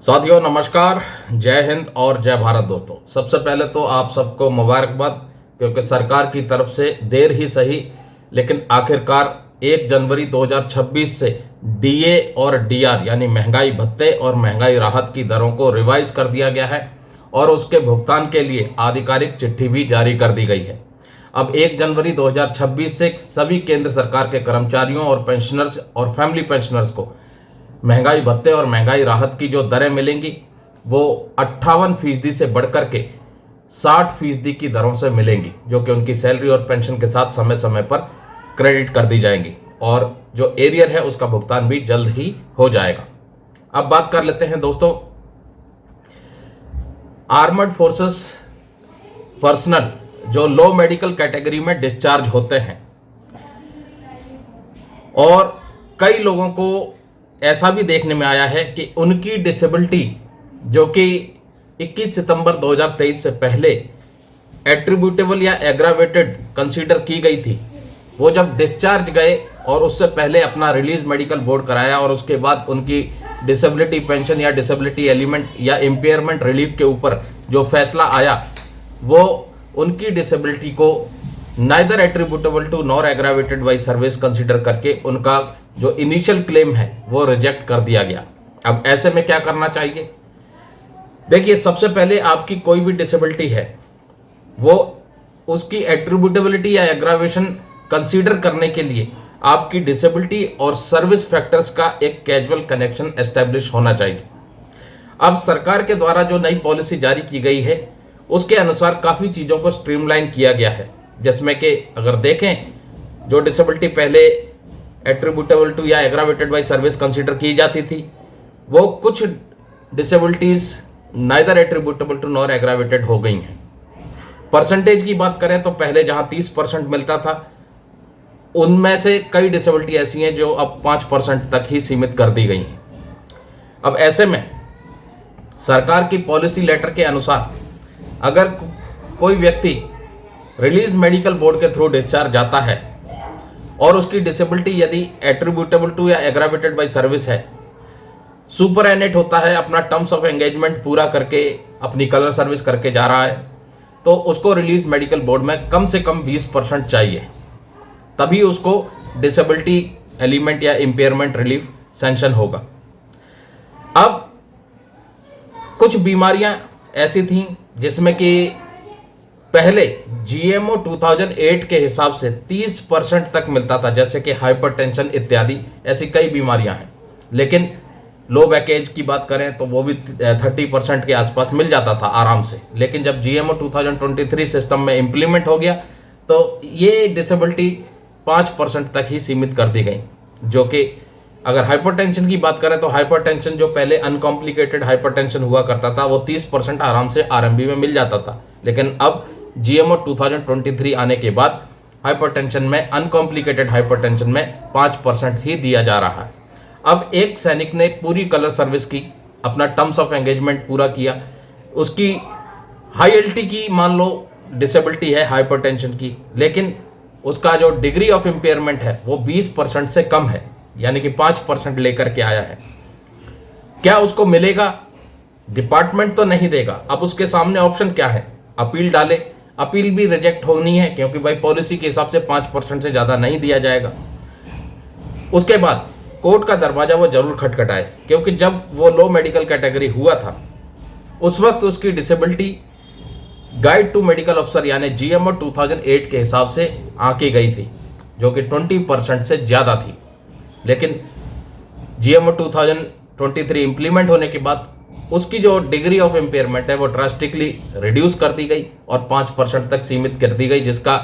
साथियों नमस्कार, जय हिंद और जय भारत। दोस्तों, सबसे पहले तो आप सबको मुबारकबाद, क्योंकि सरकार की तरफ से देर ही सही लेकिन आखिरकार 1 जनवरी 2026 से डीए और डीआर यानी महंगाई भत्ते और महंगाई राहत की दरों को रिवाइज कर दिया गया है और उसके भुगतान के लिए आधिकारिक चिट्ठी भी जारी कर दी गई है। अब 1 जनवरी 2026 से सभी केंद्र सरकार के कर्मचारियों और पेंशनर्स और फैमिली पेंशनर्स को महंगाई भत्ते और महंगाई राहत की जो दरें मिलेंगी वो 58% से बढ़कर के 60% की दरों से मिलेंगी, जो कि उनकी सैलरी और पेंशन के साथ समय समय पर क्रेडिट कर दी जाएंगी और जो एरियर है उसका भुगतान भी जल्द ही हो जाएगा। अब बात कर लेते हैं दोस्तों, आर्मर्ड फोर्सेस पर्सनल जो लो मेडिकल कैटेगरी में डिस्चार्ज होते हैं, और कई लोगों को ऐसा भी देखने में आया है कि उनकी डिसेबिलिटी जो कि 21 सितंबर 2023 से पहले एट्रीब्यूटेबल या एग्रावेटेड कंसीडर की गई थी, वो जब डिस्चार्ज गए और उससे पहले अपना रिलीज मेडिकल बोर्ड कराया और उसके बाद उनकी डिसेबिलिटी पेंशन या डिसेबिलिटी एलिमेंट या इम्पेयरमेंट रिलीफ के ऊपर जो फैसला आया, वो उनकी डिसेबिलिटी को neither attributable to nor aggravated by service consider करके उनका जो इनिशियल क्लेम है वो रिजेक्ट कर दिया गया। अब ऐसे में क्या करना चाहिए? देखिए, सबसे पहले आपकी कोई भी डिसेबिलिटी है वो उसकी एट्रीब्यूटेबिलिटी या एग्रावेशन कंसीडर करने के लिए आपकी डिसेबिलिटी और सर्विस फैक्टर्स का एक कैजुअल कनेक्शन एस्टेब्लिश होना चाहिए। अब सरकार के द्वारा जो नई पॉलिसी जारी की गई है उसके अनुसार काफ़ी चीज़ों को स्ट्रीमलाइन किया गया है, जिसमें कि अगर देखें जो डिसेबिलिटी पहले एट्रीब्यूटेबल टू या एग्रावेटेड बाई सर्विस कंसीडर की जाती थी, वो कुछ disabilities neither attributable to nor aggravated हो गई हैं। परसेंटेज की बात करें तो पहले जहां 30% मिलता था, उनमें से कई डिसेबिलिटी ऐसी हैं जो अब 5% तक ही सीमित कर दी गई हैं। अब ऐसे में सरकार की पॉलिसी लेटर के अनुसार अगर कोई व्यक्ति रिलीज मेडिकल बोर्ड के थ्रू डिस्चार्ज जाता है और उसकी डिसेबिलिटी यदि एट्रीब्यूटेबल टू या एग्रावेटेड बाई सर्विस है, सुपर एनेट होता है, अपना टर्म्स ऑफ एंगेजमेंट पूरा करके अपनी कलर सर्विस करके जा रहा है, तो उसको रिलीज मेडिकल बोर्ड में कम से कम 20% चाहिए, तभी उसको डिसेबिलिटी एलिमेंट या इम्पेयरमेंट रिलीफ सैंक्शन होगा। अब कुछ बीमारियां ऐसी थीं जिसमें कि पहले जीएमओ 2008 के हिसाब से 30% तक मिलता था, जैसे कि हाइपरटेंशन इत्यादि, ऐसी कई बीमारियां हैं। लेकिन लो बैकेज की बात करें तो वो भी 30% के आसपास मिल जाता था आराम से। लेकिन जब जीएमओ 2023 सिस्टम में इम्प्लीमेंट हो गया तो ये डिसेबिलिटी 5% तक ही सीमित कर दी गई, जो कि अगर हाइपरटेंशन की बात करें तो हाइपरटेंशन जो पहले अनकॉम्प्लिकेटेड हाइपरटेंशन हुआ करता था वो 30% आराम से आरएमबी में मिल जाता था। लेकिन अब जीएमओ 2023 आने के बाद हाइपरटेंशन में, अनकॉम्प्लिकेटेड हाइपरटेंशन में 5% ही दिया जा रहा है। अब एक सैनिक ने पूरी कलर सर्विस की, अपना टर्म्स ऑफ एंगेजमेंट पूरा किया, उसकी हाई एलटी की मान लो डिसेबिलिटी है हाइपरटेंशन की, लेकिन उसका जो डिग्री ऑफ इम्पेयरमेंट है वो 20% से कम है, यानी कि 5% लेकर के आया है। क्या उसको मिलेगा? डिपार्टमेंट तो नहीं देगा। अब उसके सामने ऑप्शन क्या है? अपील डाले, अपील भी रिजेक्ट होनी है क्योंकि भाई पॉलिसी के हिसाब से 5% से ज़्यादा नहीं दिया जाएगा। उसके बाद कोर्ट का दरवाजा वो जरूर खटखटाए, क्योंकि जब वो लो मेडिकल कैटेगरी हुआ था उस वक्त उसकी डिसेबिलिटी गाइड टू मेडिकल अफसर यानी जीएमओ 2008 के हिसाब से आंकी गई थी, जो कि 20% से ज़्यादा थी। लेकिन जीएमओ 2023 इम्प्लीमेंट होने के बाद उसकी जो डिग्री ऑफ इम्पेयरमेंट है वो ड्रास्टिकली रिड्यूस कर दी गई और 5% तक सीमित कर दी गई, जिसका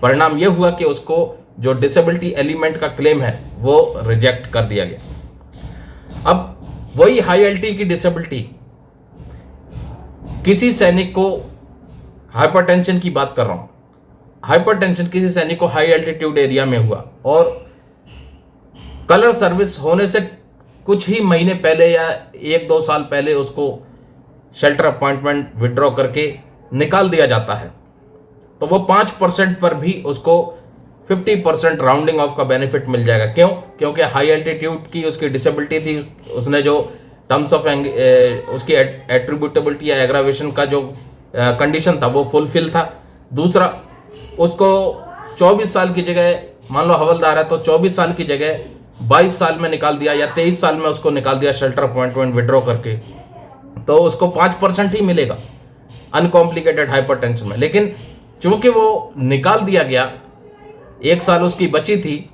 परिणाम ये हुआ कि उसको जो डिसेबिलिटी एलिमेंट का क्लेम है वो रिजेक्ट कर दिया गया। अब वही हाई एलटी की डिसेबिलिटी किसी सैनिक को, हाइपरटेंशन की बात कर रहा हूं, हाइपरटेंशन किसी सैनिक को हाई एल्टीट्यूड एरिया में हुआ और कलर सर्विस होने से कुछ ही महीने पहले या 1-2 साल पहले उसको शेल्टर अपॉइंटमेंट विड्रॉ करके निकाल दिया जाता है, तो वो 5% पर भी उसको 50% राउंडिंग ऑफ का बेनिफिट मिल जाएगा। क्यों? क्योंकि हाई एल्टीट्यूड की उसकी डिसेबिलिटी थी, उसने जो टर्म्स ऑफ उसकी एट्रीब्यूटेबिलिटी या एग्रावेशन का जो कंडीशन था वो फुलफिल था। दूसरा, उसको 24 साल की जगह, मान लो हवलदार है तो 24 साल की जगह 22 साल में निकाल दिया या 23 साल में उसको निकाल दिया शेल्टर अपॉइंटमेंट विड्रॉ करके, तो उसको 5% ही मिलेगा अनकॉम्प्लिकेटेड हाइपरटेंशन में। लेकिन चूंकि वो निकाल दिया गया, 1 साल उसकी बची थी,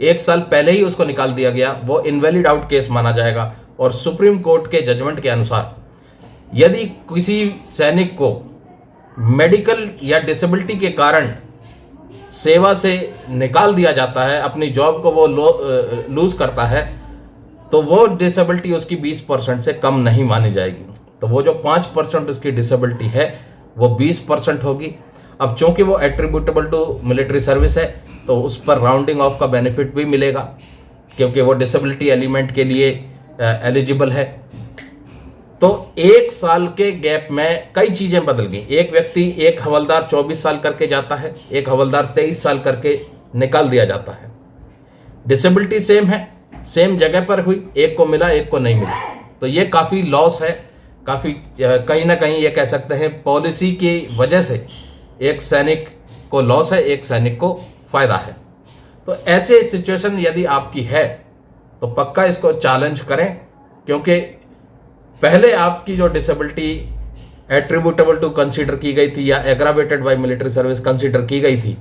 1 साल पहले ही उसको निकाल दिया गया, वो इनवैलिड आउट केस माना जाएगा। और सुप्रीम कोर्ट के जजमेंट के अनुसार यदि किसी सैनिक को मेडिकल या डिसेबिलिटी के कारण सेवा से निकाल दिया जाता है, अपनी जॉब को वो लूज करता है, तो वो डिसेबिलिटी उसकी 20% से कम नहीं मानी जाएगी। तो वो जो 5% उसकी डिसेबिलिटी है वो 20% होगी। अब चूंकि वो एट्रीब्यूटेबल टू मिलिट्री सर्विस है तो उस पर राउंडिंग ऑफ का बेनिफिट भी मिलेगा, क्योंकि वो डिसेबिलिटी एलिमेंट के लिए एलिजिबल है। तो 1 साल के गैप में कई चीज़ें बदल गई। एक हवलदार 24 साल करके जाता है, एक हवलदार 23 साल करके निकाल दिया जाता है। डिसेबिलिटी सेम है, सेम जगह पर हुई, एक को मिला एक को नहीं मिला, तो ये काफ़ी लॉस है, काफ़ी कहीं ना कहीं ये कह सकते हैं पॉलिसी की वजह से एक सैनिक को लॉस है, एक सैनिक को फ़ायदा है। तो ऐसे सिचुएशन यदि आपकी है तो पक्का इसको चैलेंज करें, क्योंकि पहले आपकी जो डिसेबिलिटी एट्रीब्यूटेबल टू कंसीडर की गई थी या aggravated by military service consider की गई थी,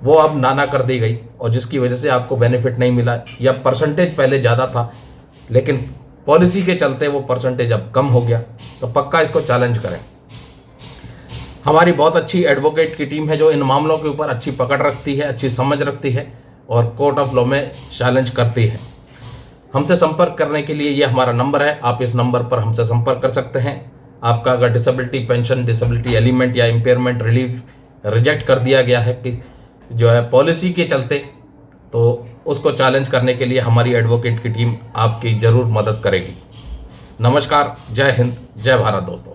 वो अब नाना कर दी गई, और जिसकी वजह से आपको बेनिफिट नहीं मिला, या परसेंटेज पहले ज़्यादा था लेकिन पॉलिसी के चलते वो परसेंटेज अब कम हो गया। तो पक्का इसको चैलेंज करें। हमारी बहुत अच्छी एडवोकेट की टीम है जो इन मामलों के ऊपर अच्छी पकड़ रखती है, अच्छी समझ रखती है और कोर्ट ऑफ लॉ में चैलेंज करती है। हमसे संपर्क करने के लिए ये हमारा नंबर है, आप इस नंबर पर हमसे संपर्क कर सकते हैं। आपका अगर डिसेबिलिटी पेंशन, डिसेबिलिटी एलिमेंट या इम्पेयरमेंट रिलीफ रिजेक्ट कर दिया गया है कि जो है पॉलिसी के चलते, तो उसको चैलेंज करने के लिए हमारी एडवोकेट की टीम आपकी ज़रूर मदद करेगी। नमस्कार, जय हिंद, जय भारत दोस्तों।